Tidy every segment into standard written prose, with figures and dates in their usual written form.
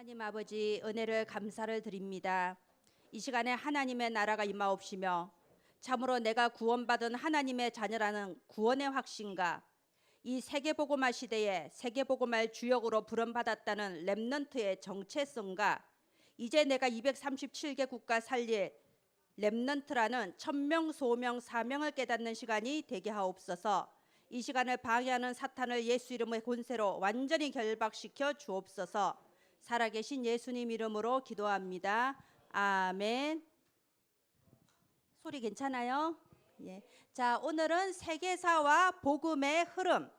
하나님 아버지 은혜를 감사를 드립니다. 이 시간에 하나님의 나라가 임하옵시며 참으로 내가 구원받은 하나님의 자녀라는 구원의 확신과 이 세계복음화 시대에 세계복음화의 주역으로 부름받았다는 렘넌트의 정체성과 이제 내가 237개 국가 살릴 렘넌트라는 천명 소명 사명을 깨닫는 시간이 되게 하옵소서. 이 시간을 방해하는 사탄을 예수 이름의 권세로 완전히 결박시켜 주옵소서. 살아계신 예수님 이름으로 기도합니다. 아멘. 소리 괜찮아요? 예. 자, 오늘은 세계사와 복음의 흐름.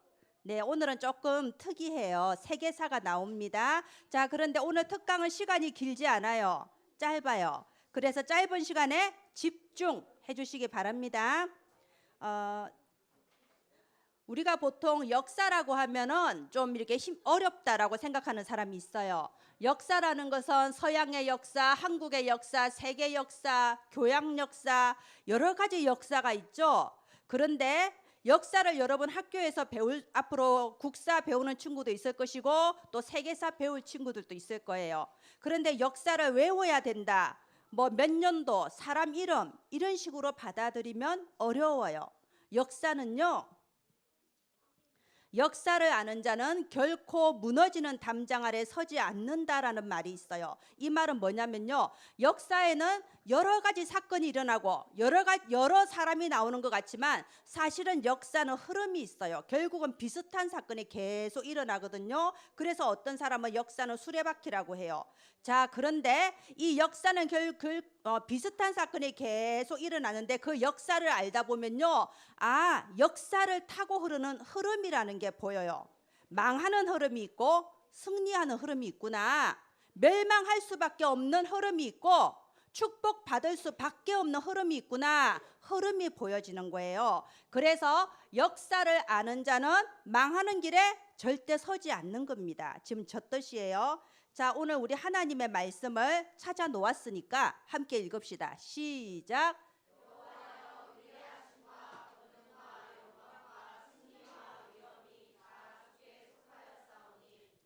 네, 오늘은 조금 특이해요. 세계사가 나옵니다. 자, 그런데 오늘 특강은 시간이 길지 않아요. 짧아요. 그래서 짧은 시간에 집중해 주시기 바랍니다. 우리가 보통 역사라고 하면은 좀 이렇게 어렵다라고 생각하는 사람이 있어요. 역사라는 것은 서양의 역사, 한국의 역사, 세계 역사, 교양 역사, 여러 가지 역사가 있죠. 그런데 역사를 여러분 학교에서 앞으로 국사 배우는 친구도 있을 것이고 또 세계사 배울 친구들도 있을 거예요. 그런데 역사를 외워야 된다. 뭐 몇 년도, 사람 이름 이런 식으로 받아들이면 어려워요. 역사를 아는 자는 결코 무너지는 담장 아래 서지 않는다라는 말이 있어요. 이 말은 뭐냐면요, 역사에는 여러 가지 사건이 일어나고 여러 사람이 나오는 것 같지만 사실은 역사는 흐름이 있어요. 결국은 비슷한 사건이 계속 일어나거든요. 그래서 어떤 사람은 역사는 수레바퀴라고 해요. 자, 그런데 이 역사는 비슷한 사건이 계속 일어나는데 그 역사를 알다 보면요, 역사를 타고 흐르는 흐름이라는 게 보여요. 망하는 흐름이 있고 승리하는 흐름이 있구나. 멸망할 수밖에 없는 흐름이 있고 축복받을 수밖에 없는 흐름이 있구나. 흐름이 보여지는 거예요. 그래서 역사를 아는 자는 망하는 길에 절대 서지 않는 겁니다. 지금 저 뜻이에요. 자, 오늘 우리 하나님의 말씀을 찾아 놓았으니까 함께 읽읍시다. 시작.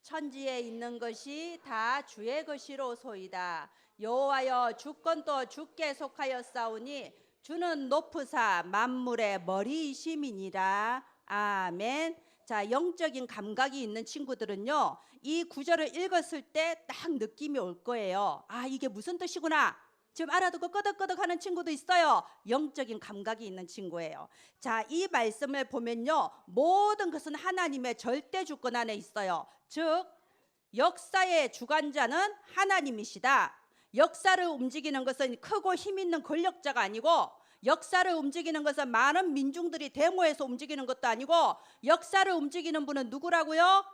천지에 있는 것이 다 주의 것이로소이다. 여호와여 주권도 주께 속하였사오니 주는 높으사 만물의 머리이심이니라. 아멘. 자, 영적인 감각이 있는 친구들은요, 이 구절을 읽었을 때 딱 느낌이 올 거예요. 이게 무슨 뜻이구나. 지금 알아듣고 끄덕끄덕하는 친구도 있어요. 영적인 감각이 있는 친구예요. 자, 이 말씀을 보면요, 모든 것은 하나님의 절대 주권 안에 있어요. 즉 역사의 주관자는 하나님이시다. 역사를 움직이는 것은 크고 힘 있는 권력자가 아니고, 역사를 움직이는 것은 많은 민중들이 데모해서 움직이는 것도 아니고, 역사를 움직이는 분은 누구라고요?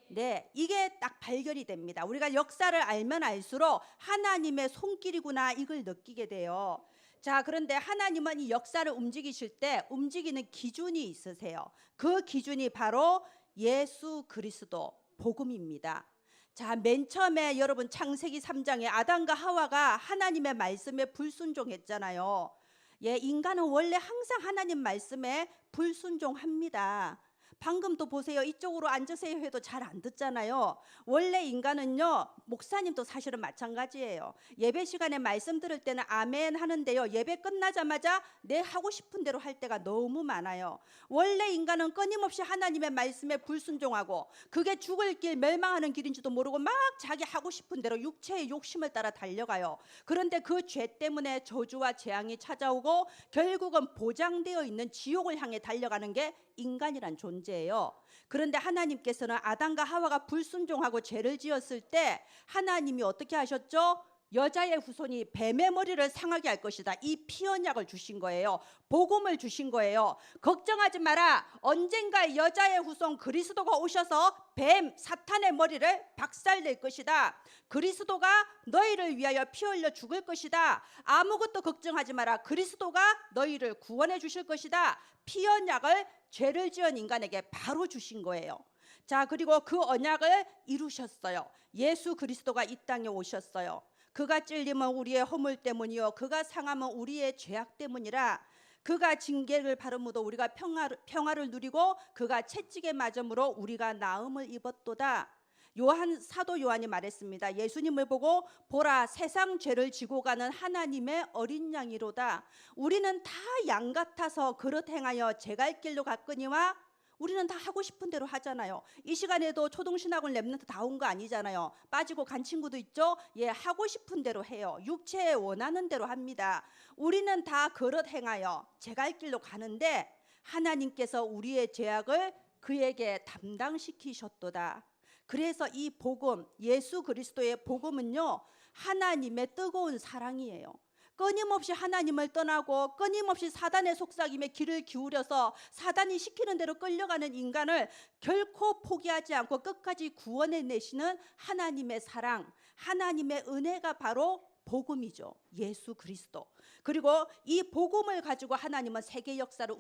네, 이게 딱 발견이 됩니다. 우리가 역사를 알면 알수록 하나님의 손길이구나, 이걸 느끼게 돼요. 자, 그런데 하나님은 이 역사를 움직이실 때 움직이는 기준이 있으세요. 그 기준이 바로 예수 그리스도 복음입니다. 자, 맨 처음에 여러분 창세기 3장에 아담과 하와가 하나님의 말씀에 불순종했잖아요. 예, 인간은 원래 항상 하나님 말씀에 불순종합니다. 방금도 보세요. 이쪽으로 앉으세요 해도 잘 안 듣잖아요. 원래 인간은요, 목사님도 사실은 마찬가지예요. 예배 시간에 말씀 들을 때는 아멘 하는데요, 예배 끝나자마자 내 하고 싶은 대로 할 때가 너무 많아요. 원래 인간은 끊임없이 하나님의 말씀에 불순종하고 그게 죽을 길, 멸망하는 길인지도 모르고 막 자기 하고 싶은 대로 육체의 욕심을 따라 달려가요. 그런데 그 죄 때문에 저주와 재앙이 찾아오고 결국은 보장되어 있는 지옥을 향해 달려가는 게 인간이란 존재예요. 그런데 하나님께서는 아담과 하와가 불순종하고 죄를 지었을 때 하나님이 어떻게 하셨죠? 여자의 후손이 뱀의 머리를 상하게 할 것이다. 이 피언약을 주신 거예요. 복음을 주신 거예요. 걱정하지 마라. 언젠가 여자의 후손 그리스도가 오셔서 뱀 사탄의 머리를 박살낼 것이다. 그리스도가 너희를 위하여 피 흘려 죽을 것이다. 아무것도 걱정하지 마라. 그리스도가 너희를 구원해 주실 것이다. 피언약을 죄를 지은 인간에게 바로 주신 거예요. 자, 그리고 그 언약을 이루셨어요. 예수 그리스도가 이 땅에 오셨어요. 그가 찔림은 우리의 허물 때문이요 그가 상함은 우리의 죄악 때문이라. 그가 징계를 받음으로 우리가 평화를 누리고 그가 채찍에 맞음으로 우리가 나음을 입었도다. 사도 요한이 말했습니다. 예수님을 보고 보라, 세상 죄를 지고 가는 하나님의 어린 양이로다. 우리는 다 양 같아서 그릇 행하여 제 갈 길로 갔거니와. 우리는 다 하고 싶은 대로 하잖아요. 이 시간에도 초동신학원 랩런트 다 온 거 아니잖아요. 빠지고 간 친구도 있죠. 예, 하고 싶은 대로 해요. 육체에 원하는 대로 합니다. 우리는 다 그릇 행하여 제 갈 길로 가는데 하나님께서 우리의 죄악을 그에게 담당시키셨도다. 그래서 이 복음, 예수 그리스도의 복음은요, 하나님의 뜨거운 사랑이에요. 끊임없이 하나님을 떠나고 끊임없이 사단의 속삭임에 귀를 기울여서 사단이 시키는 대로 끌려가는 인간을 결코 포기하지 않고 끝까지 구원해내시는 하나님의 사랑, 하나님의 은혜가 바로 복음이죠. 예수 그리스도. 그리고 이 복음을 가지고 하나님은 세계 역사를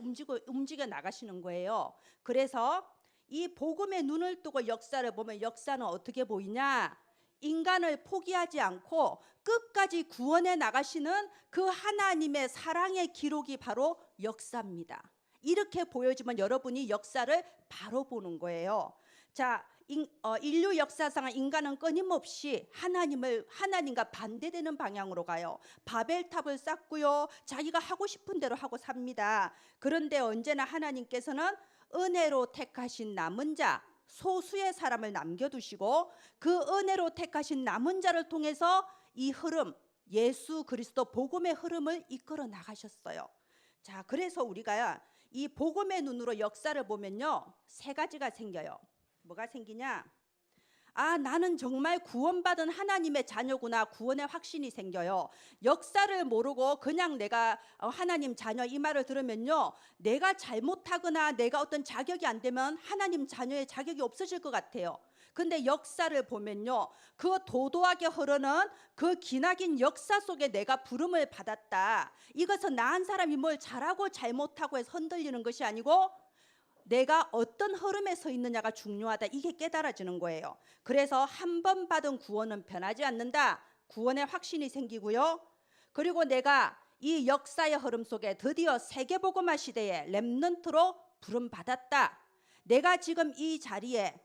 움직여 나가시는 거예요. 그래서 이 복음의 눈을 뜨고 역사를 보면 역사는 어떻게 보이냐? 인간을 포기하지 않고 끝까지 구원해 나가시는 그 하나님의 사랑의 기록이 바로 역사입니다. 이렇게 보여지면 여러분이 역사를 바로 보는 거예요. 자, 인류 역사상 인간은 끊임없이 하나님과 반대되는 방향으로 가요. 바벨탑을 쌓고요, 자기가 하고 싶은 대로 하고 삽니다. 그런데 언제나 하나님께서는 은혜로 택하신 남은 자, 소수의 사람을 남겨두시고 그 은혜로 택하신 남은 자를 통해서 이 흐름, 예수 그리스도 복음의 흐름을 이끌어 나가셨어요. 자, 그래서 우리가 이 복음의 눈으로 역사를 보면요, 세 가지가 생겨요. 뭐가 생기냐? 아, 나는 정말 구원받은 하나님의 자녀구나. 구원의 확신이 생겨요. 역사를 모르고 그냥 내가 하나님 자녀 이 말을 들으면요, 내가 잘못하거나 내가 어떤 자격이 안 되면 하나님 자녀의 자격이 없어질 것 같아요. 근데 역사를 보면요, 그 도도하게 흐르는 그 기나긴 역사 속에 내가 부름을 받았다. 이것은 나 한 사람이 뭘 잘하고 잘못하고 해서 흔들리는 것이 아니고 내가 어떤 흐름에 서 있느냐가 중요하다. 이게 깨달아지는 거예요. 그래서 한 번 받은 구원은 변하지 않는다. 구원의 확신이 생기고요. 그리고 내가 이 역사의 흐름 속에 드디어 세계복음화 시대에 렘넌트로 부름받았다. 내가 지금 이 자리에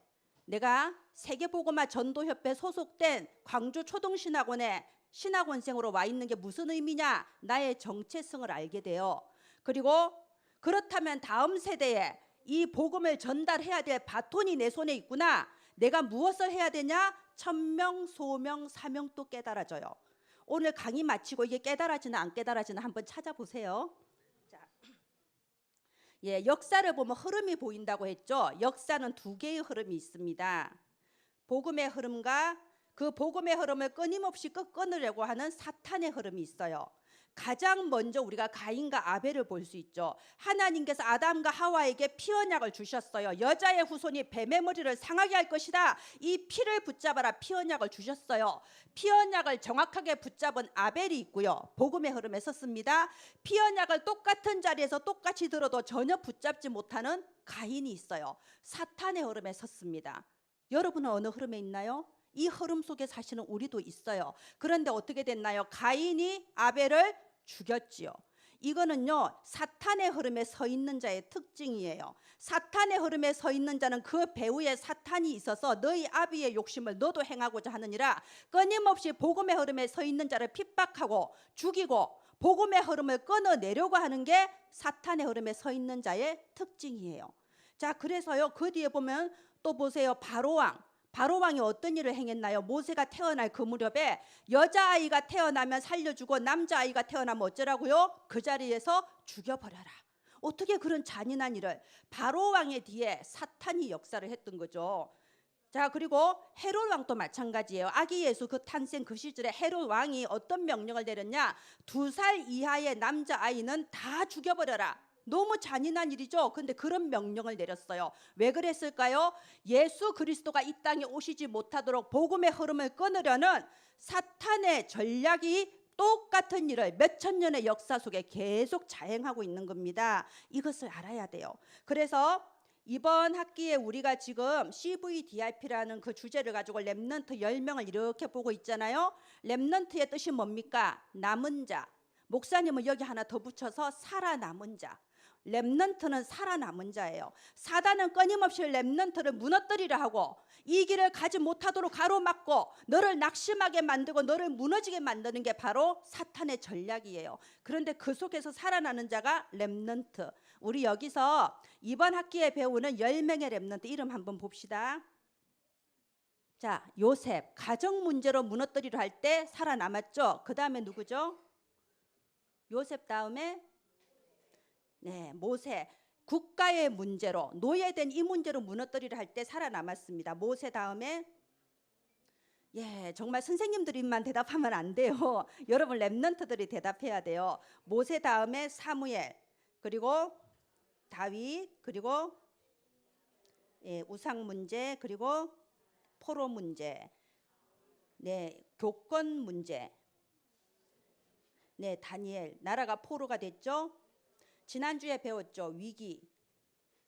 내가 세계복음화 전도협회 소속된 광주 초동신학원에 신학원생으로 와 있는 게 무슨 의미냐? 나의 정체성을 알게 돼요. 그리고 그렇다면 다음 세대에 이 복음을 전달해야 될 바톤이 내 손에 있구나. 내가 무엇을 해야 되냐? 천명, 소명, 사명도 깨달아져요. 오늘 강의 마치고 이게 깨달아지나 안 깨달아지나 한번 찾아보세요. 자, 예, 역사를 보면 흐름이 보인다고 했죠. 역사는 두 개의 흐름이 있습니다. 복음의 흐름과 그 복음의 흐름을 끊임없이 끊으려고 하는 사탄의 흐름이 있어요. 가장 먼저 우리가 가인과 아벨을 볼 수 있죠. 하나님께서 아담과 하와에게 피 언약을 주셨어요. 여자의 후손이 뱀의 머리를 상하게 할 것이다. 이 피를 붙잡아라. 피 언약을 주셨어요. 피 언약을 정확하게 붙잡은 아벨이 있고요. 복음의 흐름에 섰습니다. 피 언약을 똑같은 자리에서 똑같이 들어도 전혀 붙잡지 못하는 가인이 있어요. 사탄의 흐름에 섰습니다. 여러분은 어느 흐름에 있나요? 이 흐름 속에 사실은 우리도 있어요. 그런데 어떻게 됐나요? 가인이 아벨을 죽였지요. 이거는요, 사탄의 흐름에 서 있는 자의 특징이에요. 사탄의 흐름에 서 있는 자는 그 배후에 사탄이 있어서 너희 아비의 욕심을 너도 행하고자 하느니라. 끊임없이 복음의 흐름에 서 있는 자를 핍박하고 죽이고 복음의 흐름을 끊어내려고 하는 게 사탄의 흐름에 서 있는 자의 특징이에요. 자, 그래서요, 그 뒤에 보면 또 보세요. 바로왕이 어떤 일을 행했나요? 모세가 태어날 그 무렵에 여자아이가 태어나면 살려주고 남자아이가 태어나면 어쩌라고요? 그 자리에서 죽여버려라. 어떻게 그런 잔인한 일을? 바로왕의 뒤에 사탄이 역사를 했던 거죠. 자, 그리고 헤롯 왕도 마찬가지예요. 아기 예수 그 탄생 그 시절에 헤롯 왕이 어떤 명령을 내렸냐? 2살 이하의 남자아이는 다 죽여버려라. 너무 잔인한 일이죠. 근데 그런 명령을 내렸어요. 왜 그랬을까요? 예수 그리스도가 이 땅에 오시지 못하도록 복음의 흐름을 끊으려는 사탄의 전략이 똑같은 일을 몇천 년의 역사 속에 계속 자행하고 있는 겁니다. 이것을 알아야 돼요. 그래서 이번 학기에 우리가 지금 CVDIP라는 그 주제를 가지고 렘넌트 10명을 이렇게 보고 있잖아요. 렘넌트의 뜻이 뭡니까? 남은 자. 목사님은 여기 하나 더 붙여서 살아남은 자. 렘넌트는 살아남은 자예요. 사단은 끊임없이 렘넌트를 무너뜨리려 하고 이 길을 가지 못하도록 가로막고 너를 낙심하게 만들고 너를 무너지게 만드는 게 바로 사탄의 전략이에요. 그런데 그 속에서 살아나는 자가 렘넌트. 우리 여기서 이번 학기에 배우는 10명의 렘넌트 이름 한번 봅시다. 자, 요셉 가정 문제로 무너뜨리려 할 때 살아남았죠. 그 다음에 누구죠? 요셉 다음에 네, 모세 국가의 문제로 노예된 이 문제로 무너뜨리려 할 때 살아남았습니다. 모세 다음에 정말 선생님들만 대답하면 안 돼요. 여러분 렘넌트들이 대답해야 돼요. 모세 다음에 사무엘 그리고 다윗 그리고 우상 문제 그리고 포로 문제 교권 문제 다니엘 나라가 포로가 됐죠. 지난주에 배웠죠. 위기.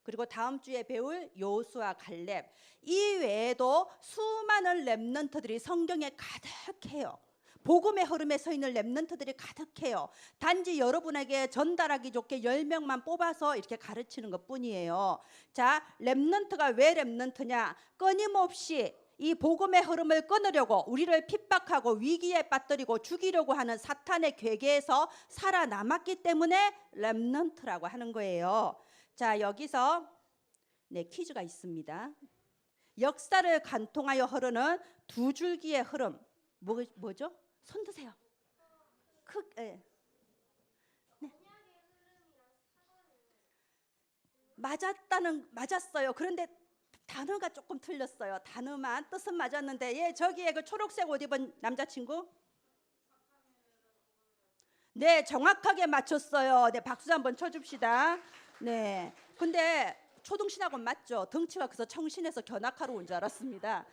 그리고 다음 주에 배울 여호수아 갈렙. 이 외에도 수많은 렘넌트들이 성경에 가득해요. 복음의 흐름에 서 있는 렘넌트들이 가득해요. 단지 여러분에게 전달하기 좋게 10명만 뽑아서 이렇게 가르치는 것뿐이에요. 자, 렘넌트가 왜 렘넌트냐? 끊임없이 이 복음의 흐름을 끊으려고 우리를 핍박하고 위기에 빠뜨리고 죽이려고 하는 사탄의 괴계에서 살아남았기 때문에 렘넌트라고 하는 거예요. 자, 여기서 퀴즈가 있습니다. 역사를 관통하여 흐르는 두 줄기의 흐름 뭐죠? 손 드세요. 맞았어요. 그런데 단어가 조금 틀렸어요. 단어만 뜻은 맞았는데 저기에 그 초록색 옷 입은 남자친구 정확하게 맞췄어요. 박수 한번 쳐줍시다. 근데 초등신학원 맞죠? 덩치가 커서 청신에서 견학하러 온 줄 알았습니다.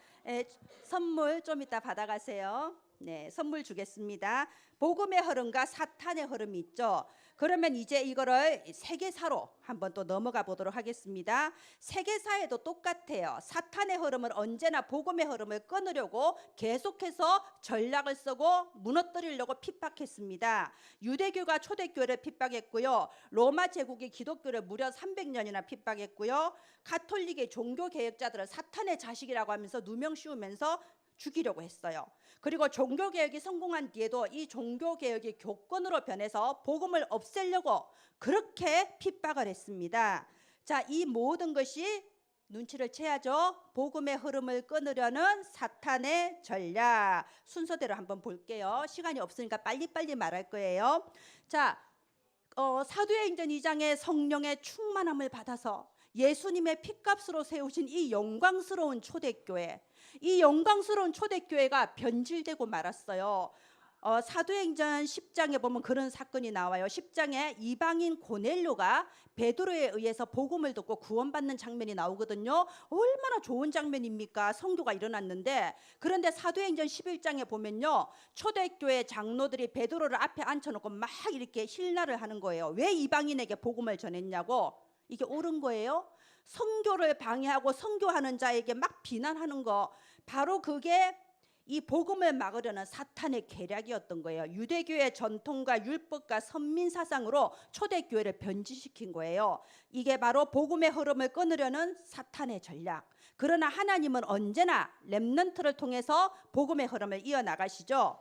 선물 좀 이따 받아가세요. 선물 주겠습니다. 복음의 흐름과 사탄의 흐름이 있죠. 그러면 이제 이거를 세계사로 한번 또 넘어가 보도록 하겠습니다. 세계사에도 똑같아요. 사탄의 흐름을 언제나 복음의 흐름을 끊으려고 계속해서 전략을 쓰고 무너뜨리려고 핍박했습니다. 유대교가 초대교회를 핍박했고요. 로마 제국이 기독교를 무려 300년이나 핍박했고요. 가톨릭의 종교개혁자들을 사탄의 자식이라고 하면서 누명 씌우면서 죽이려고 했어요. 그리고 종교개혁이 성공한 뒤에도 이 종교개혁이 교권으로 변해서 복음을 없애려고 그렇게 핍박을 했습니다. 자, 이 모든 것이 눈치를 채야죠. 복음의 흐름을 끊으려는 사탄의 전략. 순서대로 한번 볼게요. 시간이 없으니까 빨리빨리 말할 거예요. 자, 사도행전 2장의 성령의 충만함을 받아서 예수님의 핏값으로 세우신 이 영광스러운 초대교회, 이 영광스러운 초대교회가 변질되고 말았어요. 사도행전 10장에 보면 그런 사건이 나와요. 10장에 이방인 고넬료가 베드로에 의해서 복음을 듣고 구원받는 장면이 나오거든요. 얼마나 좋은 장면입니까? 선교가 일어났는데, 그런데 사도행전 11장에 보면요, 초대교회 장로들이 베드로를 앞에 앉혀놓고 막 이렇게 힐나를 하는 거예요. 왜 이방인에게 복음을 전했냐고. 이게 옳은 거예요? 선교를 방해하고 선교하는 자에게 막 비난하는 거, 바로 그게 이 복음을 막으려는 사탄의 계략이었던 거예요. 유대교의 전통과 율법과 선민사상으로 초대교회를 변질시킨 거예요. 이게 바로 복음의 흐름을 끊으려는 사탄의 전략. 그러나 하나님은 언제나 렘넌트를 통해서 복음의 흐름을 이어나가시죠.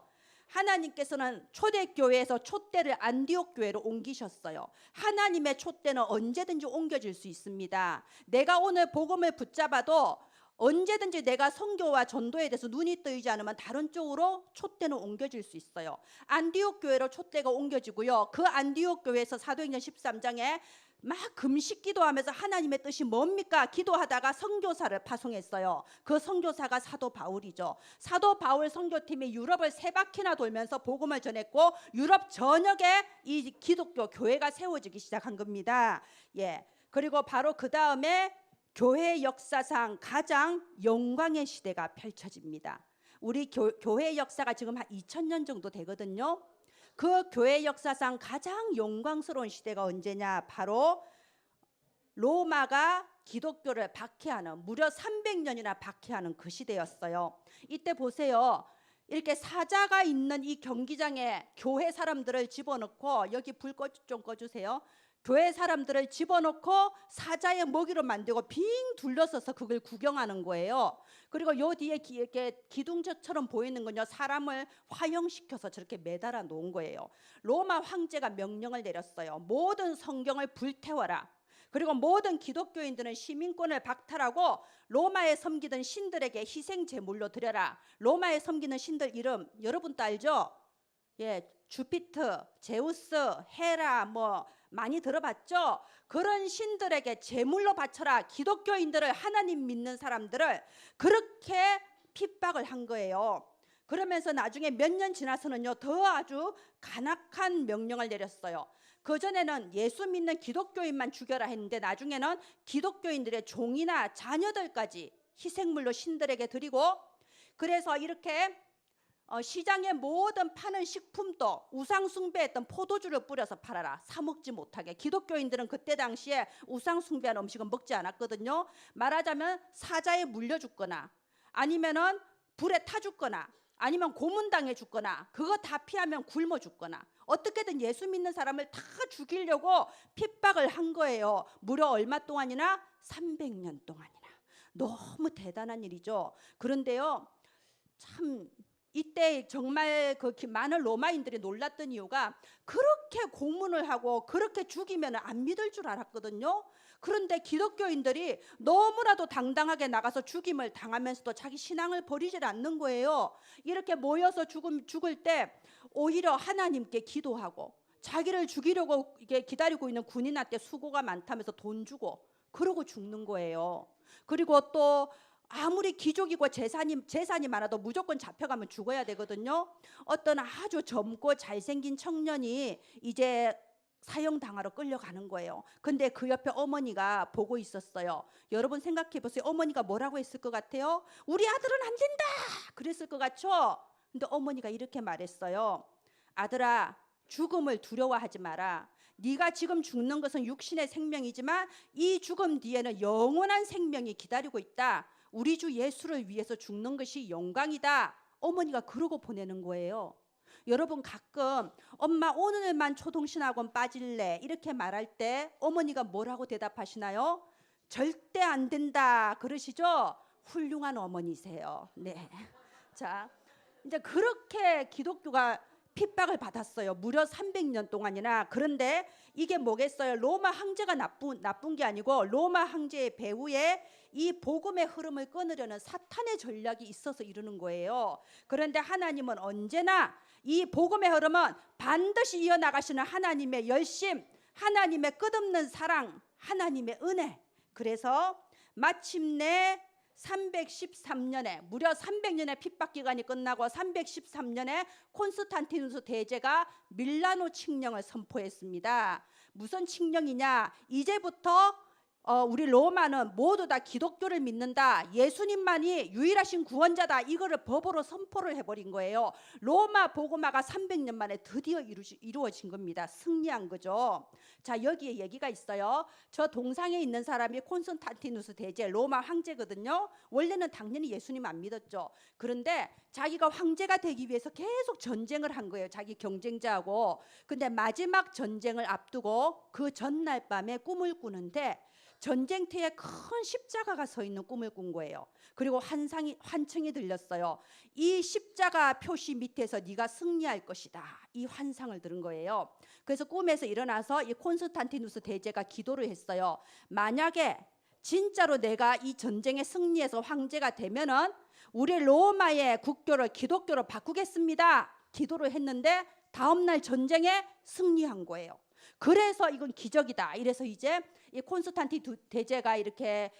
하나님께서는 초대교회에서 촛대를 안디옥 교회로 옮기셨어요. 하나님의 촛대는 언제든지 옮겨질 수 있습니다. 내가 오늘 복음을 붙잡아도 언제든지 내가 선교와 전도에 대해서 눈이 뜨이지 않으면 다른 쪽으로 촛대는 옮겨질 수 있어요. 안디옥 교회로 촛대가 옮겨지고요. 그 안디옥 교회에서 사도행전 13장에 막 금식 기도하면서 하나님의 뜻이 뭡니까? 기도하다가 선교사를 파송했어요. 그 선교사가 사도 바울이죠. 사도 바울 선교팀이 유럽을 3바퀴나 돌면서 복음을 전했고 유럽 전역에 이 기독교 교회가 세워지기 시작한 겁니다. 그리고 바로 그 다음에 교회 역사상 가장 영광의 시대가 펼쳐집니다. 우리 교회 역사가 지금 한 2000년 정도 되거든요. 그 교회 역사상 가장 영광스러운 시대가 언제냐? 바로 로마가 기독교를 박해하는, 무려 300년이나 박해하는 그 시대였어요. 이때 보세요. 이렇게 사자가 있는 이 경기장에 교회 사람들을 집어넣고, 여기 불 좀 꺼주세요. 교회 사람들을 집어넣고 사자의 먹이로 만들고 빙 둘러서서 그걸 구경하는 거예요. 그리고 요 뒤에 이렇게 기둥처럼 보이는 건요, 사람을 화형시켜서 저렇게 매달아 놓은 거예요. 로마 황제가 명령을 내렸어요. 모든 성경을 불태워라. 그리고 모든 기독교인들은 시민권을 박탈하고 로마에 섬기던 신들에게 희생 제물로 드려라. 로마에 섬기는 신들 이름 여러분도 알죠? 예, 주피터, 제우스, 헤라 뭐 많이 들어봤죠? 그런 신들에게 제물로 바쳐라. 기독교인들을, 하나님 믿는 사람들을 그렇게 핍박을 한 거예요. 그러면서 나중에 몇 년 지나서는요, 더 아주 간악한 명령을 내렸어요. 그전에는 예수 믿는 기독교인만 죽여라 했는데 나중에는 기독교인들의 종이나 자녀들까지 희생물로 신들에게 드리고, 그래서 이렇게 시장의 모든 파는 식품도 우상 숭배했던 포도주를 뿌려서 팔아라. 사 먹지 못하게. 기독교인들은 그때 당시에 우상 숭배한 음식은 먹지 않았거든요. 말하자면 사자에 물려 죽거나 아니면은 불에 타 죽거나 아니면 고문당해 죽거나, 그거 다 피하면 굶어 죽거나, 어떻게든 예수 믿는 사람을 다 죽이려고 핍박을 한 거예요. 무려 얼마 동안이나? 300년 동안이나. 너무 대단한 일이죠. 그런데요, 참 이때 정말 그 많은 로마인들이 놀랐던 이유가, 그렇게 고문을 하고 그렇게 죽이면 안 믿을 줄 알았거든요. 그런데 기독교인들이 너무나도 당당하게 나가서 죽임을 당하면서도 자기 신앙을 버리질 않는 거예요. 이렇게 모여서 죽을 때 오히려 하나님께 기도하고, 자기를 죽이려고 이게 기다리고 있는 군인한테 수고가 많다면서 돈 주고 그러고 죽는 거예요. 그리고 또 아무리 귀족이고 재산이 많아도 무조건 잡혀가면 죽어야 되거든요. 어떤 아주 젊고 잘생긴 청년이 이제 사형당하러 끌려가는 거예요. 근데 그 옆에 어머니가 보고 있었어요. 여러분 생각해 보세요. 어머니가 뭐라고 했을 것 같아요? 우리 아들은 안 된다 그랬을 것 같죠? 근데 어머니가 이렇게 말했어요. 아들아, 죽음을 두려워하지 마라. 네가 지금 죽는 것은 육신의 생명이지만 이 죽음 뒤에는 영원한 생명이 기다리고 있다. 우리 주 예수를 위해서 죽는 것이 영광이다. 어머니가 그러고 보내는 거예요. 여러분 가끔 엄마 오늘만 초동신학원 빠질래 이렇게 말할 때 어머니가 뭐라고 대답하시나요? 절대 안 된다 그러시죠? 훌륭한 어머니세요. 네. 자, 이제 그렇게 기독교가 핍박을 받았어요. 무려 300년 동안이나. 그런데 이게 뭐겠어요? 로마 황제가 나쁜 게 아니고 로마 황제의 배후에 이 복음의 흐름을 끊으려는 사탄의 전략이 있어서 이러는 거예요. 그런데 하나님은 언제나 이 복음의 흐름은 반드시 이어나가시는 하나님의 열심, 하나님의 끝없는 사랑, 하나님의 은혜. 그래서 마침내 313년에 무려 300년의 핍박 기간이 끝나고 313년에 콘스탄티누스 대제가 밀라노 칙령을 선포했습니다. 무슨 칙령이냐? 이제부터 우리 로마는 모두 다 기독교를 믿는다. 예수님만이 유일하신 구원자다. 이거를 법으로 선포를 해버린 거예요. 로마 복음화가 300년 만에 드디어 이루어진 겁니다. 승리한 거죠. 자, 여기에 얘기가 있어요. 저 동상에 있는 사람이 콘스탄티누스 대제, 로마 황제거든요. 원래는 당연히 예수님 안 믿었죠. 그런데 자기가 황제가 되기 위해서 계속 전쟁을 한 거예요. 자기 경쟁자하고. 근데 마지막 전쟁을 앞두고 그 전날 밤에 꿈을 꾸는데 전쟁터에 큰 십자가가 서 있는 꿈을 꾼 거예요. 그리고 환청이 들렸어요. 이 십자가 표시 밑에서 네가 승리할 것이다. 이 환상을 들은 거예요. 그래서 꿈에서 일어나서 이 콘스탄티누스 대제가 기도를 했어요. 만약에 진짜로 내가 이 전쟁에 승리해서 황제가 되면은 우리 로마의 국교를 기독교로 바꾸겠습니다. 기도를 했는데 다음날 전쟁에 승리한 거예요. 그래서 이건 기적이다. 이래서 이제 이 콘스탄티 대제가 이렇게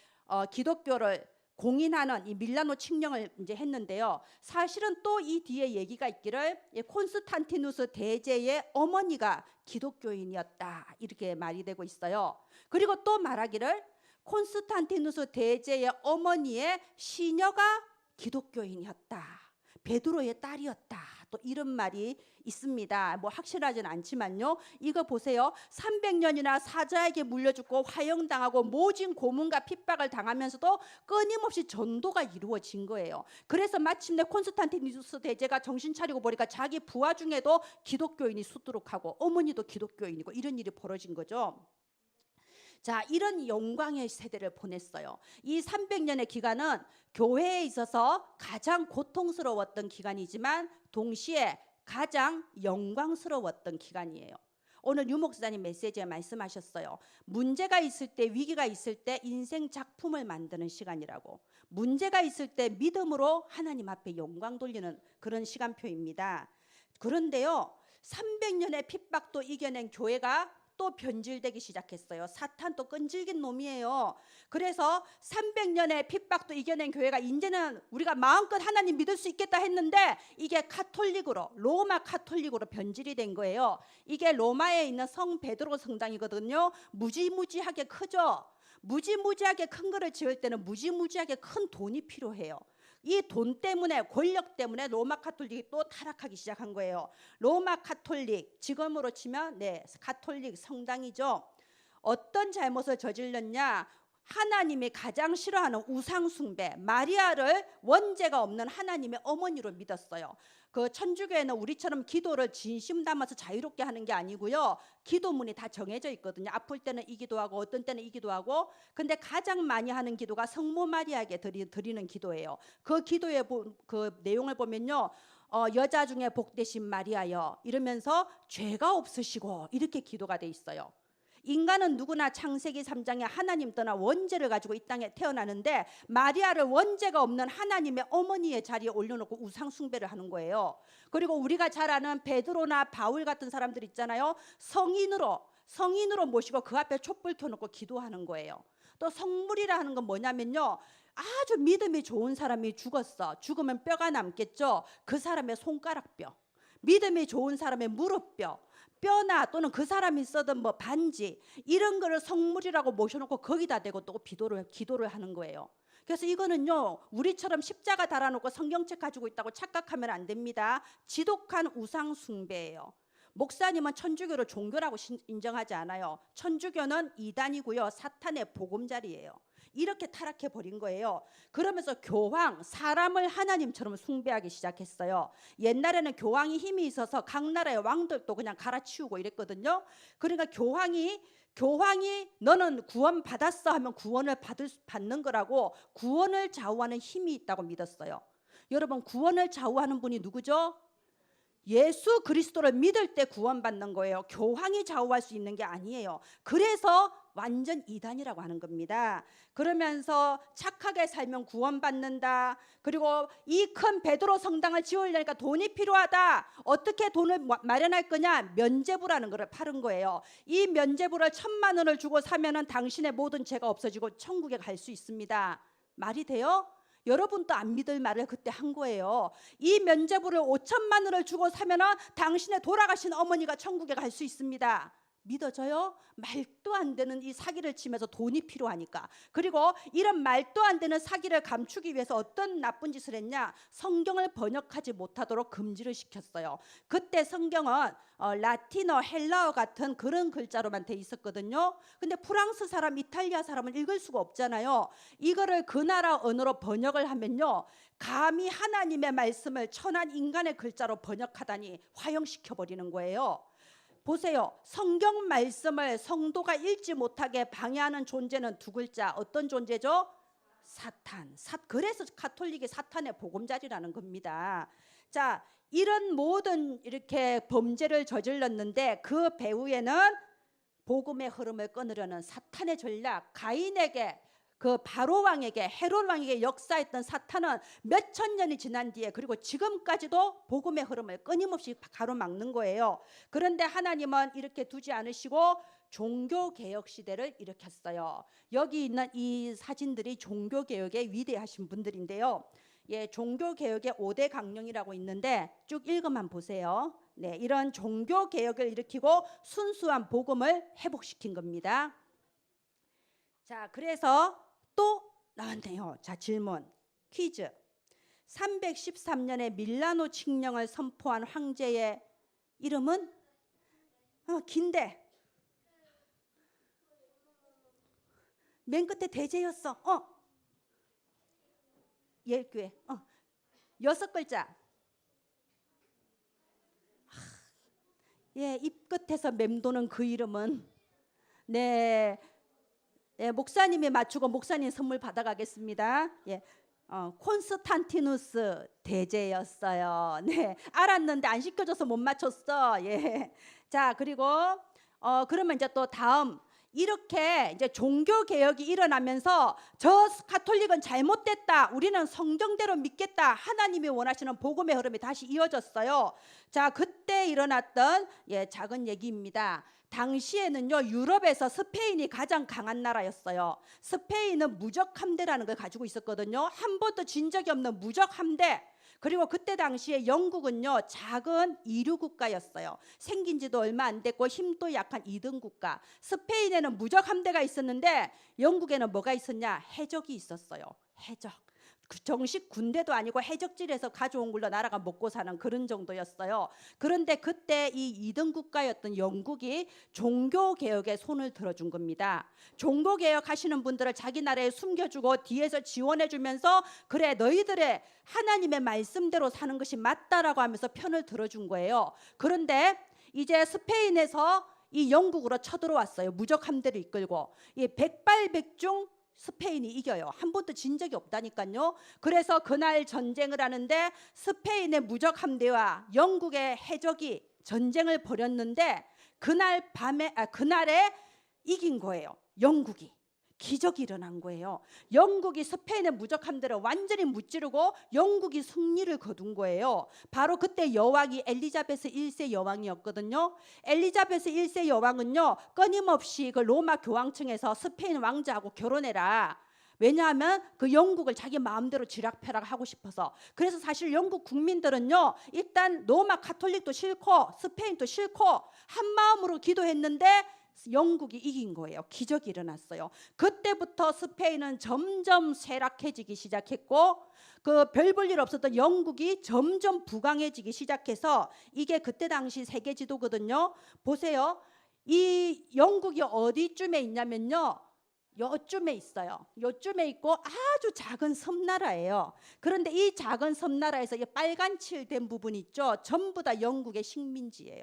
기독교를 공인하는 이 밀라노 칙령을 이제 했는데요. 사실은 또 이 뒤에 얘기가 있기를 이 콘스탄티누스 대제의 어머니가 기독교인이었다. 이렇게 말이 되고 있어요. 그리고 또 말하기를 콘스탄티누스 대제의 어머니의 시녀가 기독교인이었다. 베드로의 딸이었다. 또 이런 말이 있습니다. 뭐 확실하진 않지만요. 이거 보세요. 300년이나 사자에게 물려 죽고 화형당하고 모진 고문과 핍박을 당하면서도 끊임없이 전도가 이루어진 거예요. 그래서 마침내 콘스탄티누스 대제가 정신 차리고 보니까 자기 부하 중에도 기독교인이 수두룩하고 어머니도 기독교인이고 이런 일이 벌어진 거죠. 자, 이런 영광의 세대를 보냈어요. 이 300년의 기간은 교회에 있어서 가장 고통스러웠던 기간이지만 동시에 가장 영광스러웠던 기간이에요. 오늘 유 목사님 메시지에 말씀하셨어요. 문제가 있을 때, 위기가 있을 때 인생 작품을 만드는 시간이라고. 문제가 있을 때 믿음으로 하나님 앞에 영광 돌리는 그런 시간표입니다. 그런데요, 300년의 핍박도 이겨낸 교회가 또 변질되기 시작했어요. 사탄 또 끈질긴 놈이에요. 그래서 300년의 핍박도 이겨낸 교회가 이제는 우리가 마음껏 하나님 믿을 수 있겠다 했는데 이게 카톨릭으로, 로마 카톨릭으로 변질이 된 거예요. 이게 로마에 있는 성 베드로 성당이거든요. 무지무지하게 크죠. 무지무지하게 큰 거를 지을 때는 무지무지하게 큰 돈이 필요해요. 이 돈 때문에, 권력 때문에 로마 카톨릭이 또 타락하기 시작한 거예요. 로마 카톨릭, 지금으로 치면 카톨릭 성당이죠. 어떤 잘못을 저질렀냐? 하나님이 가장 싫어하는 우상 숭배, 마리아를 원죄가 없는 하나님의 어머니로 믿었어요. 그 천주교에는 우리처럼 기도를 진심 담아서 자유롭게 하는 게 아니고요. 기도문이 다 정해져 있거든요. 아플 때는 이 기도하고 어떤 때는 이 기도하고. 근데 가장 많이 하는 기도가 성모 마리아에게 드리는 기도예요. 그 기도의 그 내용을 보면요. 여자 중에 복되신 마리아여 이러면서 죄가 없으시고 이렇게 기도가 돼 있어요. 인간은 누구나 창세기 3장에 하나님 떠나 원죄를 가지고 이 땅에 태어나는데 마리아를 원죄가 없는 하나님의 어머니의 자리에 올려놓고 우상 숭배를 하는 거예요. 그리고 우리가 잘 아는 베드로나 바울 같은 사람들 있잖아요. 성인으로 모시고 그 앞에 촛불 켜놓고 기도하는 거예요. 또 성물이라는 건 뭐냐면요. 아주 믿음이 좋은 사람이 죽었어. 죽으면 뼈가 남겠죠. 그 사람의 손가락뼈, 믿음이 좋은 사람의 무릎뼈, 뼈나 또는 그 사람이 쓰던 뭐 반지 이런 거를 성물이라고 모셔놓고 거기다 대고 또 기도를 하는 거예요. 그래서 이거는요, 우리처럼 십자가 달아놓고 성경책 가지고 있다고 착각하면 안 됩니다. 지독한 우상 숭배예요. 목사님은 천주교를 종교라고 인정하지 않아요. 천주교는 이단이고요, 사탄의 보금자리예요. 이렇게 타락해 버린 거예요. 그러면서 교황, 사람을 하나님처럼 숭배하기 시작했어요. 옛날에는 교황이 힘이 있어서 각 나라의 왕들도 그냥 갈아치우고 이랬거든요. 그러니까 교황이 너는 구원 받았어 하면 구원을 받는 거라고, 구원을 좌우하는 힘이 있다고 믿었어요. 여러분, 구원을 좌우하는 분이 누구죠? 예수 그리스도를 믿을 때 구원받는 거예요. 교황이 좌우할 수 있는 게 아니에요. 그래서 완전 이단이라고 하는 겁니다. 그러면서 착하게 살면 구원받는다. 그리고 이 큰 베드로 성당을 지으려니까 돈이 필요하다. 어떻게 돈을 마련할 거냐? 면죄부라는 것을 파는 거예요. 이 면죄부를 1,000만 원을 주고 사면은 당신의 모든 죄가 없어지고 천국에 갈 수 있습니다. 말이 돼요? 여러분도 안 믿을 말을 그때 한 거예요. 이 면죄부를 5,000만 원을 주고 사면은 당신의 돌아가신 어머니가 천국에 갈 수 있습니다. 믿어져요? 말도 안 되는 이 사기를 치면서 돈이 필요하니까. 그리고 이런 말도 안 되는 사기를 감추기 위해서 어떤 나쁜 짓을 했냐? 성경을 번역하지 못하도록 금지를 시켰어요. 그때 성경은 라틴어, 헬라어 같은 그런 글자로만 돼 있었거든요. 근데 프랑스 사람, 이탈리아 사람은 읽을 수가 없잖아요. 이거를 그 나라 언어로 번역을 하면요, 감히 하나님의 말씀을 천한 인간의 글자로 번역하다니 화형시켜 버리는 거예요. 보세요. 성경 말씀을 성도가 읽지 못하게 방해하는 존재는 두 글자. 어떤 존재죠? 사탄. 그래서 가톨릭이 사탄의 보금자리라는 겁니다. 자, 이런 모든 이렇게 범죄를 저질렀는데 그 배후에는 복음의 흐름을 끊으려는 사탄의 전략, 가인에게, 그 바로 왕에게, 헤롯 왕에게 역사했던 사탄은 몇천 년이 지난 뒤에, 그리고 지금까지도 복음의 흐름을 끊임없이 가로막는 거예요. 그런데 하나님은 이렇게 두지 않으시고 종교개혁 시대를 일으켰어요. 여기 있는 이 사진들이 종교개혁의 위대하신 분들인데요. 종교개혁의 5대 강령이라고 있는데 쭉 읽어만 보세요. 이런 종교개혁을 일으키고 순수한 복음을 회복시킨 겁니다. 자, 그래서 또 나왔네요. 자, 질문, 퀴즈. 313년에 밀라노 칙령을 선포한 황제의 이름은 긴데 맨 끝에 대제였어. 예교회. 6글자. 예, 입 끝에서 맴도는 그 이름은 네, 목사님이 맞추고 목사님 선물 받아가겠습니다. 예. 콘스탄티누스 대제였어요. 네, 알았는데 안 시켜줘서 못 맞췄어. 예. 자, 그리고 그러면 이제 또 다음 이렇게 이제 종교 개혁이 일어나면서 저 가톨릭은 잘못됐다. 우리는 성경대로 믿겠다. 하나님이 원하시는 복음의 흐름이 다시 이어졌어요. 자, 그때 일어났던 작은 얘기입니다. 당시에는요, 유럽에서 스페인이 가장 강한 나라였어요. 스페인은 무적 함대라는 걸 가지고 있었거든요. 한 번도 진 적이 없는 무적 함대. 그리고 그때 당시에 영국은요, 작은 이류 국가였어요. 생긴 지도 얼마 안 됐고 힘도 약한 2등 국가. 스페인에는 무적 함대가 있었는데 영국에는 뭐가 있었냐? 해적이 있었어요. 해적. 정식 군대도 아니고 해적질에서 가져온 걸로 나라가 먹고 사는 그런 정도였어요. 그런데 그때 이 2등 국가였던 영국이 종교개혁에 손을 들어준 겁니다. 종교개혁 하시는 분들을 자기 나라에 숨겨주고 뒤에서 지원해주면서 그래 너희들의 하나님의 말씀대로 사는 것이 맞다라고 하면서 편을 들어준 거예요. 그런데 이제 스페인에서 이 영국으로 쳐들어왔어요. 무적 함대를 이끌고 이 백발백중 스페인이 이겨요. 한 번도 진 적이 없다니까요. 그래서 그날 전쟁을 하는데 스페인의 무적 함대와 영국의 해적이 전쟁을 벌였는데 그날에 이긴 거예요. 영국이. 기적이 일어난 거예요. 영국이 스페인의 무적 함대를 완전히 무찌르고 영국이 승리를 거둔 거예요. 바로 그때 여왕이 엘리자베스 1세 여왕이었거든요. 엘리자베스 1세 여왕은요, 끊임없이 그 로마 교황청에서 스페인 왕자하고 결혼해라. 왜냐하면 그 영국을 자기 마음대로 쥐락펴락하고 싶어서. 그래서 사실 영국 국민들은요, 일단 로마 가톨릭도 싫고 스페인도 싫고 한 마음으로 기도했는데 영국이 이긴 거예요. 기적이 일어났어요. 그때부터 스페인은 점점 쇠락해지기 시작했고 그 별 볼 일 없었던 영국이 점점 부강해지기 시작해서 이게 그때 당시 세계 지도거든요. 보세요. 이 영국이 어디쯤에 있냐면요, 요쯤에 있어요. 요쯤에 있고 아주 작은 섬나라예요. 그런데 이 작은 섬나라에서 이 빨간 칠된 부분 있죠, 전부 다 영국의 식민지예요.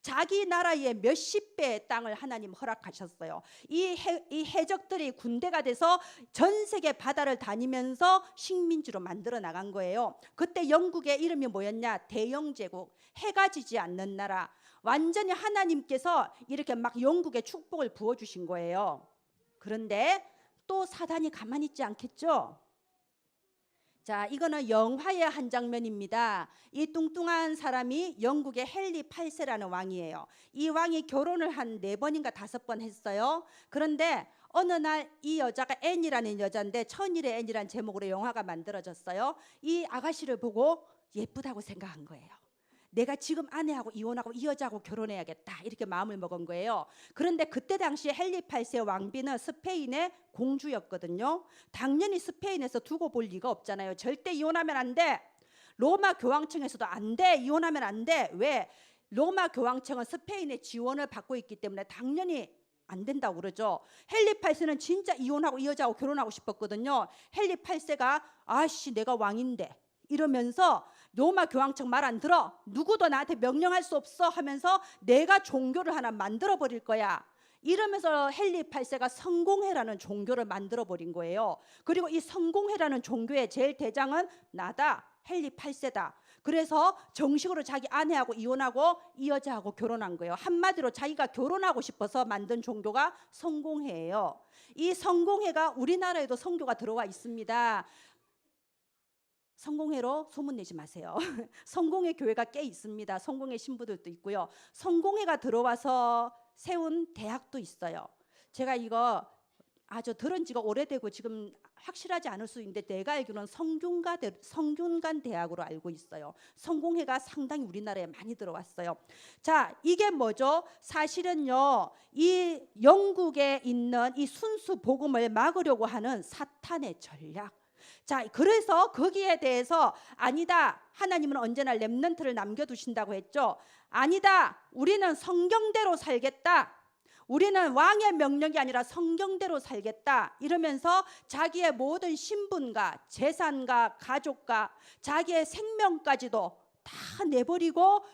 자기 나라의 몇십 배의 땅을 하나님 허락하셨어요. 이 해적들이 군대가 돼서 전 세계 바다를 다니면서 식민지로 만들어 나간 거예요. 그때 영국의 이름이 뭐였냐? 대영제국, 해가 지지 않는 나라. 완전히 하나님께서 이렇게 막 영국에 축복을 부어주신 거예요. 그런데 또 사단이 가만히 있지 않겠죠? 자, 이거는 영화의 한 장면입니다. 이 뚱뚱한 사람이 영국의 헨리 8세라는 왕이에요. 이 왕이 결혼을 한 4번인가 5번 했어요. 그런데 어느 날 이 여자가 앤이라는 여자인데 천일의 앤이라는 제목으로 영화가 만들어졌어요. 이 아가씨를 보고 예쁘다고 생각한 거예요. 내가 지금 아내하고 이혼하고 이 여자하고 결혼해야겠다, 이렇게 마음을 먹은 거예요. 그런데 그때 당시에 헨리 8세 왕비는 스페인의 공주였거든요. 당연히 스페인에서 두고 볼 리가 없잖아요. 절대 이혼하면 안 돼. 로마 교황청에서도 안 돼, 이혼하면 안 돼. 왜? 로마 교황청은 스페인의 지원을 받고 있기 때문에 당연히 안 된다고 그러죠. 헨리 8세는 진짜 이혼하고 이 여자하고 결혼하고 싶었거든요. 헨리 8세가 아씨 내가 왕인데 이러면서 로마 교황청 말 안 들어, 누구도 나한테 명령할 수 없어 하면서 내가 종교를 하나 만들어 버릴 거야. 이러면서 헨리 8세가 성공회라는 종교를 만들어 버린 거예요. 그리고 이 성공회라는 종교의 제일 대장은 나다, 헨리 8세다. 그래서 정식으로 자기 아내하고 이혼하고 이 여자하고 결혼한 거예요. 한마디로 자기가 결혼하고 싶어서 만든 종교가 성공회예요. 이 성공회가 우리나라에도 성교가 들어와 있습니다. 성공회로 소문내지 마세요. 성공회 교회가 꽤 있습니다. 성공회 신부들도 있고요. 성공회가 들어와서 세운 대학도 있어요. 제가 이거 아주 들은 지가 오래되고 지금 확실하지 않을 수 있는데 내가 알기로는 성균관 대학으로 알고 있어요. 성공회가 상당히 우리나라에 많이 들어왔어요. 자, 이게 뭐죠? 사실은요, 이 영국에 있는 이 순수 복음을 막으려고 하는 사탄의 전략. 자, 그래서 거기에 대해서 아니다. 하나님은 언제나 렘넌트를 남겨두신다고 했죠. 아니다. 우리는 성경대로 살겠다. 우리는 왕의 명령이 아니라 성경대로 살겠다. 이러면서 자기의 모든 신분과 재산과 가족과 자기의 생명까지도 다 내버리고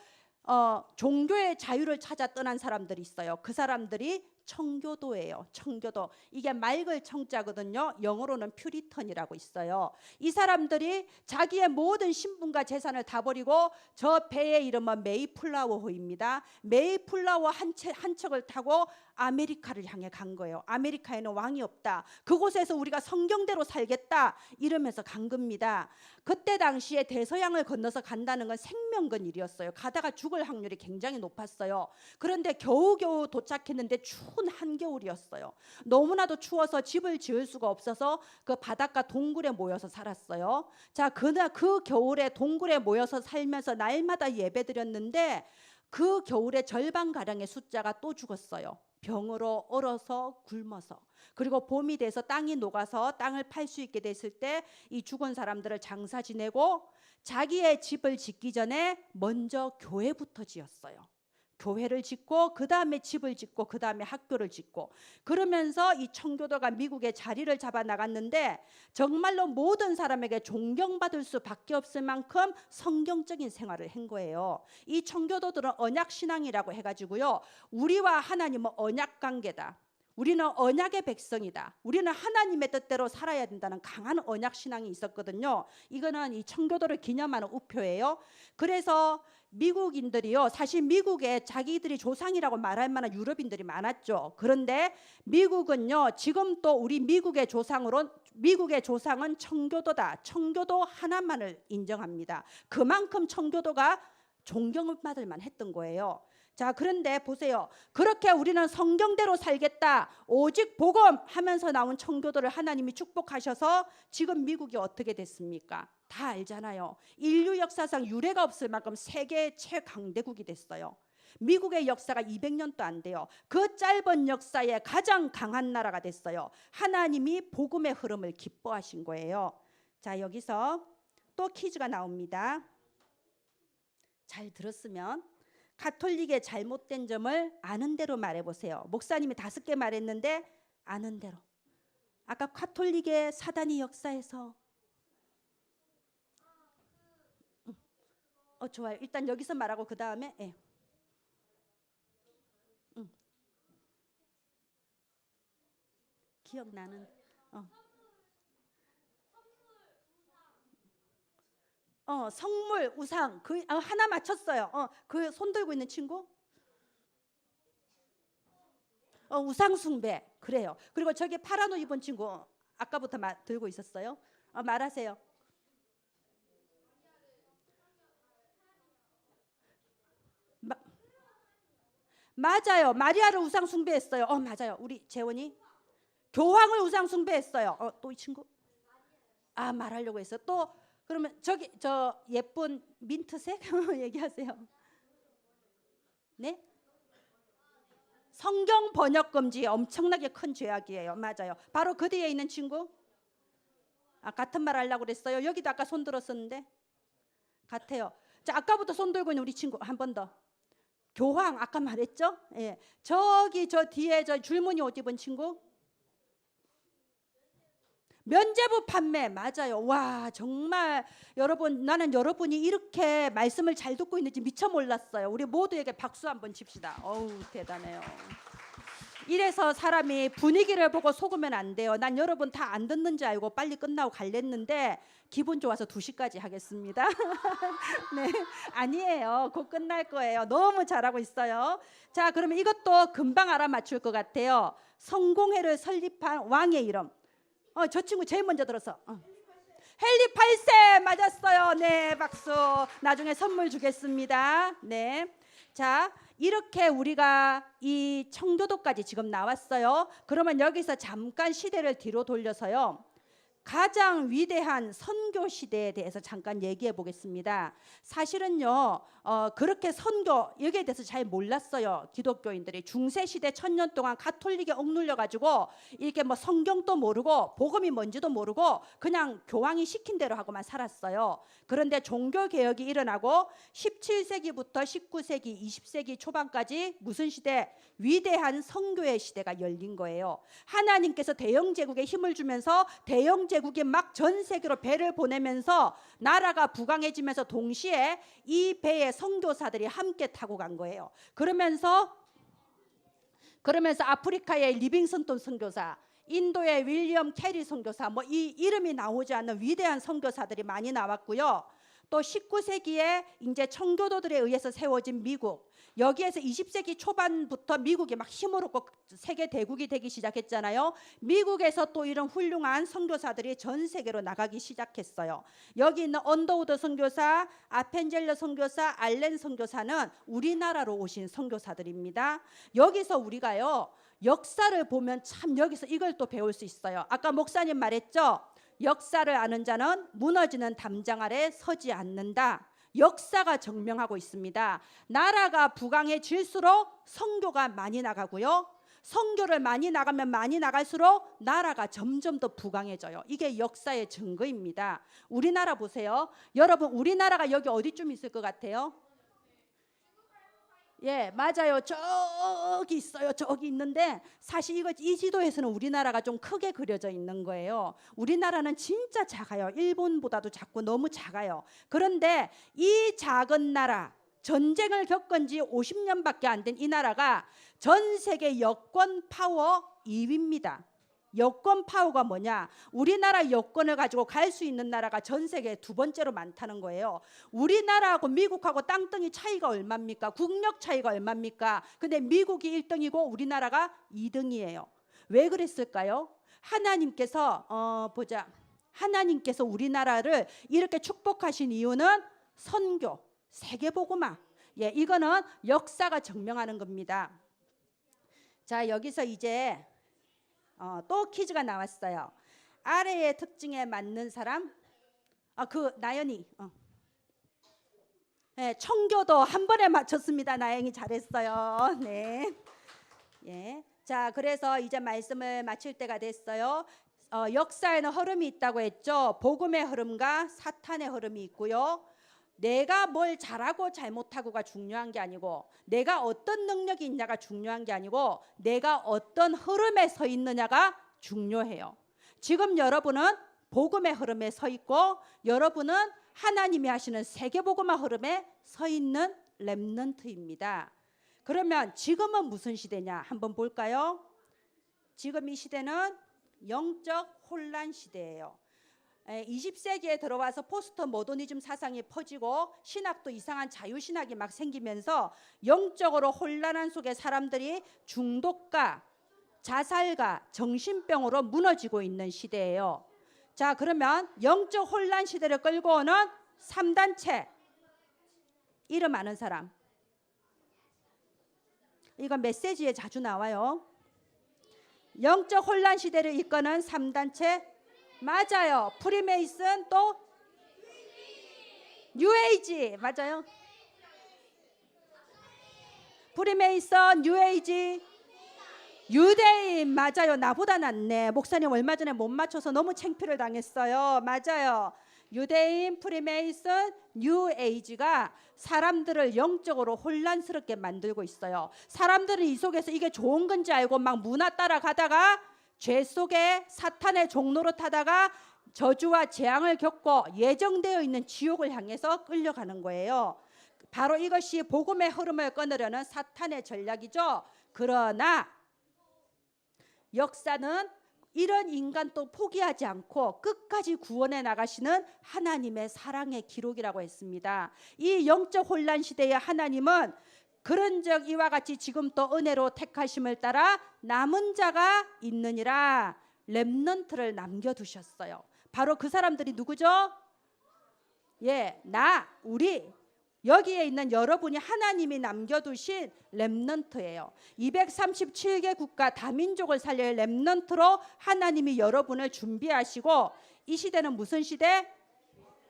종교의 자유를 찾아 떠난 사람들이 있어요. 그 사람들이 청교도예요. 청교도. 이게 맑을 청자거든요. 영어로는 퓨리턴이라고 있어요. 이 사람들이 자기의 모든 신분과 재산을 다 버리고 저 배의 이름은 메이플라워호입니다. 메이플라워 한 척을 타고 아메리카를 향해 간 거예요. 아메리카에는 왕이 없다. 그곳에서 우리가 성경대로 살겠다. 이러면서 간 겁니다. 그때 당시에 대서양을 건너서 간다는 건 생명건 일이었어요. 가다가 죽을 확률이 굉장히 높았어요. 그런데 겨우겨우 도착했는데 추운 한겨울이었어요. 너무나도 추워서 집을 지을 수가 없어서 그 바닷가 동굴에 모여서 살았어요. 자, 그 겨울에 동굴에 모여서 살면서 날마다 예배드렸는데 그 겨울에 절반가량의 숫자가 또 죽었어요. 병으로 얼어서 굶어서. 그리고 봄이 돼서 땅이 녹아서 땅을 팔 수 있게 됐을 때 이 죽은 사람들을 장사 지내고 자기의 집을 짓기 전에 먼저 교회부터 지었어요. 교회를 짓고 그 다음에 집을 짓고 그 다음에 학교를 짓고 그러면서 이 청교도가 미국에 자리를 잡아 나갔는데 정말로 모든 사람에게 존경받을 수밖에 없을 만큼 성경적인 생활을 한 거예요. 이 청교도들은 언약신앙이라고 해가지고요, 우리와 하나님은 언약관계다, 우리는 언약의 백성이다, 우리는 하나님의 뜻대로 살아야 된다는 강한 언약신앙이 있었거든요. 이거는 이 청교도를 기념하는 우표예요. 그래서 미국인들이요, 사실 미국에 자기들이 조상이라고 말할 만한 유럽인들이 많았죠. 그런데 미국은요, 지금 또 우리 미국의 조상은 청교도다. 청교도 하나만을 인정합니다. 그만큼 청교도가 존경받을 만했던 거예요. 자, 그런데 보세요. 그렇게 우리는 성경대로 살겠다, 오직 복음 하면서 나온 청교도를 하나님이 축복하셔서 지금 미국이 어떻게 됐습니까? 다 알잖아요. 인류 역사상 유례가 없을 만큼 세계 최강대국이 됐어요. 미국의 역사가 200년도 안 돼요. 그 짧은 역사에 가장 강한 나라가 됐어요. 하나님이 복음의 흐름을 기뻐하신 거예요. 자, 여기서 또 퀴즈가 나옵니다. 잘 들었으면 가톨릭의 잘못된 점을 아는 대로 말해보세요. 목사님이 5개 말했는데 아는 대로. 아까 가톨릭의 사단이 역사에서 좋아요. 일단 여기서 말하고 그 다음에 기억나는 성물, 우상. 그 하나 맞췄어요. 그 손 들고 있는 친구? 우상 숭배. 그래요. 그리고 저기 파란 옷 입은 친구 아까부터 들고 있었어요. 말하세요. 맞아요. 마리아를 우상 숭배했어요. 맞아요. 우리 재원이 교황을 우상 숭배했어요. 또 이 친구? 말하려고 했어. 또 그러면 저기 저 예쁜 민트색 얘기하세요. 네? 성경 번역 금지 엄청나게 큰 죄악이에요. 맞아요. 바로 그 뒤에 있는 친구? 같은 말 하려고 그랬어요. 여기도 아까 손 들었었는데 같아요. 자, 아까부터 손 들고 있는 우리 친구 한 번 더. 교황 아까 말했죠? 예. 저기 저 뒤에 저 줄무늬 옷 입은 친구? 면제부 판매. 맞아요. 와, 정말 여러분, 나는 여러분이 이렇게 말씀을 잘 듣고 있는지 미처 몰랐어요. 우리 모두에게 박수 한번 칩시다. 어우, 대단해요. 이래서 사람이 분위기를 보고 속으면 안 돼요. 난 여러분 다 안 듣는 줄 알고 빨리 끝나고 갈랬는데 기분 좋아서 2시까지 하겠습니다. 네, 아니에요. 곧 끝날 거예요. 너무 잘하고 있어요. 자, 그러면 이것도 금방 알아맞힐 것 같아요. 성공회를 설립한 왕의 이름. 저 친구 제일 먼저 들었어. 헨리 8세 맞았어요. 네, 박수. 나중에 선물 주겠습니다. 네. 자, 이렇게 우리가 이 청교도까지 지금 나왔어요. 그러면 여기서 잠깐 시대를 뒤로 돌려서요, 가장 위대한 선교 시대에 대해서 잠깐 얘기해 보겠습니다. 사실은요, 그렇게 선교 여기에 대해서 잘 몰랐어요. 기독교인들이 중세 시대 1000년 동안 가톨릭에 억눌려 가지고 이렇게 뭐 성경도 모르고 복음이 뭔지도 모르고 그냥 교황이 시킨 대로 하고만 살았어요. 그런데 종교 개혁이 일어나고 17세기부터 19세기, 20세기 초반까지 무슨 시대? 위대한 선교의 시대가 열린 거예요. 하나님께서 대영 제국에 힘을 주면서 대영 제국이 막 전 세계로 배를 보내면서 나라가 부강해지면서 동시에 이 배에 선교사들이 함께 타고 간 거예요. 그러면서 아프리카의 리빙스턴 선교사, 인도의 윌리엄 캐리 선교사, 뭐 이 이름이 나오지 않는 위대한 선교사들이 많이 나왔고요. 또 19세기에 이제 청교도들에 의해서 세워진 미국, 여기에서 20세기 초반부터 미국이 막 힘을 얻고 세계 대국이 되기 시작했잖아요. 미국에서 또 이런 훌륭한 선교사들이 전 세계로 나가기 시작했어요. 여기 있는 언더우드 선교사, 아펜젤러 선교사, 알렌 선교사는 우리나라로 오신 선교사들입니다. 여기서 우리가요, 역사를 보면 참 여기서 이걸 또 배울 수 있어요. 아까 목사님 말했죠. 역사를 아는 자는 무너지는 담장 아래 서지 않는다. 역사가 증명하고 있습니다. 나라가 부강해질수록 선교가 많이 나가고요. 선교를 많이 나가면 많이 나갈수록 나라가 점점 더 부강해져요. 이게 역사의 증거입니다. 우리나라 보세요. 여러분, 우리나라가 여기 어디쯤 있을 것 같아요? 예, 맞아요. 저기 있어요. 저기 있는데 사실 이 지도에서는 우리나라가 좀 크게 그려져 있는 거예요. 우리나라는 진짜 작아요. 일본보다도 작고 너무 작아요. 그런데 이 작은 나라, 전쟁을 겪은 지 50년밖에 안 된 이 나라가 전 세계 여권 파워 2위입니다. 여권 파워가 뭐냐? 우리나라 여권을 가지고 갈 수 있는 나라가 전 세계 두 번째로 많다는 거예요. 우리나라하고 미국하고 땅덩이 차이가 얼마입니까? 국력 차이가 얼마입니까? 근데 미국이 1등이고 우리나라가 2등이에요. 왜 그랬을까요? 하나님께서 하나님께서 우리나라를 이렇게 축복하신 이유는 선교, 세계복음화. 예, 이거는 역사가 증명하는 겁니다. 자, 여기서 이제 또 퀴즈가 나왔어요. 아래의 특징에 맞는 사람? 나연이. 네, 청교도 한 번에 맞췄습니다. 나연이 잘했어요. 네. 예. 자, 그래서 이제 말씀을 마칠 때가 됐어요. 역사에는 흐름이 있다고 했죠. 복음의 흐름과 사탄의 흐름이 있고요. 내가 뭘 잘하고 잘못하고가 중요한 게 아니고, 내가 어떤 능력이 있냐가 중요한 게 아니고, 내가 어떤 흐름에 서 있느냐가 중요해요. 지금 여러분은 복음의 흐름에 서 있고, 여러분은 하나님이 하시는 세계복음화 흐름에 서 있는 렘넌트입니다. 그러면 지금은 무슨 시대냐 한번 볼까요? 지금 이 시대는 영적 혼란 시대예요. 20세기에 들어와서 포스트 모더니즘 사상이 퍼지고 신학도 이상한 자유신학이 막 생기면서 영적으로 혼란한 속에 사람들이 중독과 자살과 정신병으로 무너지고 있는 시대예요. 자, 그러면 영적 혼란 시대를 끌고 오는 3단체 이름 아는 사람? 이거 메시지에 자주 나와요. 영적 혼란 시대를 이끄는 3단체 맞아요. 프리메이슨 또 뉴에이지 맞아요. 프리메이슨, 뉴에이지, 유대인 맞아요. 나보다 낫네. 목사님 얼마 전에 못 맞춰서 너무 창피를 당했어요. 맞아요. 유대인, 프리메이슨, 뉴에이지가 사람들을 영적으로 혼란스럽게 만들고 있어요. 사람들은 이 속에서 이게 좋은 건지 알고 막 문화 따라가다가 죄 속에 사탄의 종로로 타다가 저주와 재앙을 겪고 예정되어 있는 지옥을 향해서 끌려가는 거예요. 바로 이것이 복음의 흐름을 끊으려는 사탄의 전략이죠. 그러나 역사는 이런 인간도 포기하지 않고 끝까지 구원해 나가시는 하나님의 사랑의 기록이라고 했습니다. 이 영적 혼란 시대의 하나님은 그런즉 이와 같이 지금 또 은혜로 택하심을 따라 남은 자가 있느니라 렘넌트를 남겨두셨어요. 바로 그 사람들이 누구죠? 예, 우리 여기에 있는 여러분이 하나님이 남겨두신 렘넌트예요. 237개 국가 다민족을 살릴 렘넌트로 하나님이 여러분을 준비하시고, 이 시대는 무슨 시대?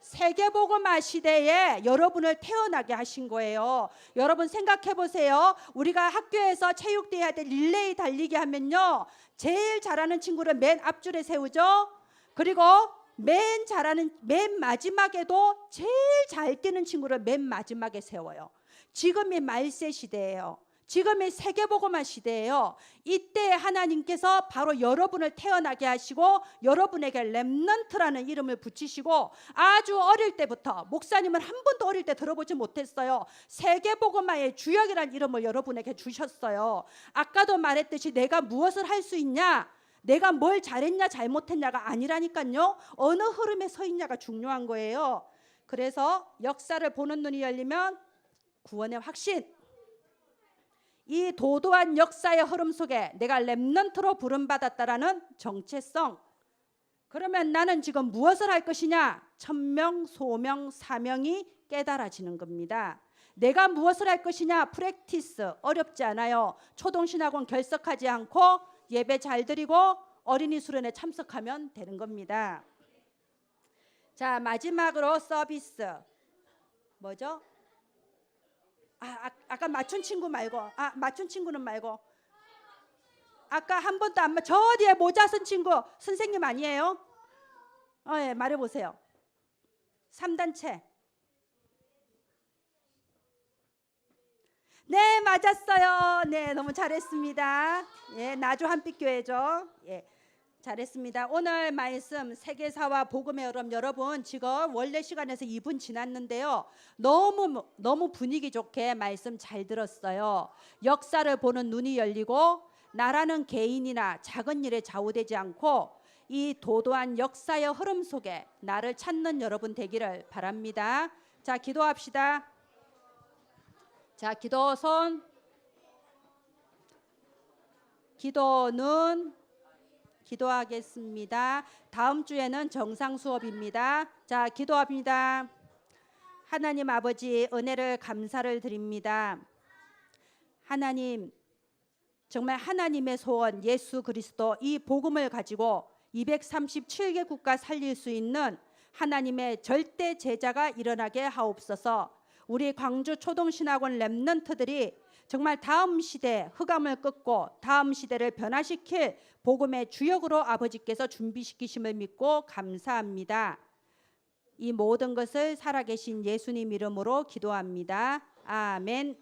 세계복음화 시대에 여러분을 태어나게 하신 거예요. 여러분 생각해 보세요. 우리가 학교에서 체육대회 할 때 릴레이 달리기 하면요, 제일 잘하는 친구를 맨 앞줄에 세우죠. 그리고 맨 마지막에도 제일 잘 뛰는 친구를 맨 마지막에 세워요. 지금이 말세 시대예요. 지금의 세계복음화 시대예요. 이때 하나님께서 바로 여러분을 태어나게 하시고 여러분에게 렘넌트라는 이름을 붙이시고, 아주 어릴 때부터, 목사님은 한 번도 어릴 때 들어보지 못했어요. 세계복음화의 주역이라는 이름을 여러분에게 주셨어요. 아까도 말했듯이 내가 무엇을 할 수 있냐, 내가 뭘 잘했냐 잘못했냐가 아니라니까요. 어느 흐름에 서 있냐가 중요한 거예요. 그래서 역사를 보는 눈이 열리면 구원의 확신, 이 도도한 역사의 흐름 속에 내가 렘넌트로 부름받았다라는 정체성. 그러면 나는 지금 무엇을 할 것이냐? 천명, 소명, 사명이 깨달아지는 겁니다. 내가 무엇을 할 것이냐? 프랙티스, 어렵지 않아요. 초동신학원 결석하지 않고 예배 잘 드리고 어린이 수련회 참석하면 되는 겁니다. 자, 마지막으로 서비스. 뭐죠? 아까 맞춘 친구 말고, 맞춘 친구는 말고, 아까 한 번도 안 저 뒤에 모자 쓴 친구 선생님 아니에요? 예, 말해보세요. 3단체. 네, 맞았어요. 네, 너무 잘했습니다. 예, 나주 한빛교회죠. 예, 잘했습니다. 오늘 말씀 세계사와 복음의 여러분, 여러분 지금 원래 시간에서 2분 지났는데요. 너무 분위기 좋게 말씀 잘 들었어요. 역사를 보는 눈이 열리고 나라는 개인이나 작은 일에 좌우되지 않고 이 도도한 역사의 흐름 속에 나를 찾는 여러분 되기를 바랍니다. 자, 기도합시다. 자, 기도 손, 기도 눈, 기도하겠습니다. 다음 주에는 정상 수업입니다. 자, 기도합니다. 하나님 아버지, 은혜를 감사를 드립니다. 하나님, 정말 하나님의 소원 예수 그리스도 이 복음을 가지고 237개 국가 살릴 수 있는 하나님의 절대 제자가 일어나게 하옵소서. 우리 광주 초동신학원 렘넌트들이 정말 다음 시대 흑암을 끊고 다음 시대를 변화시킬 복음의 주역으로 아버지께서 준비시키심을 믿고 감사합니다. 이 모든 것을 살아계신 예수님 이름으로 기도합니다. 아멘.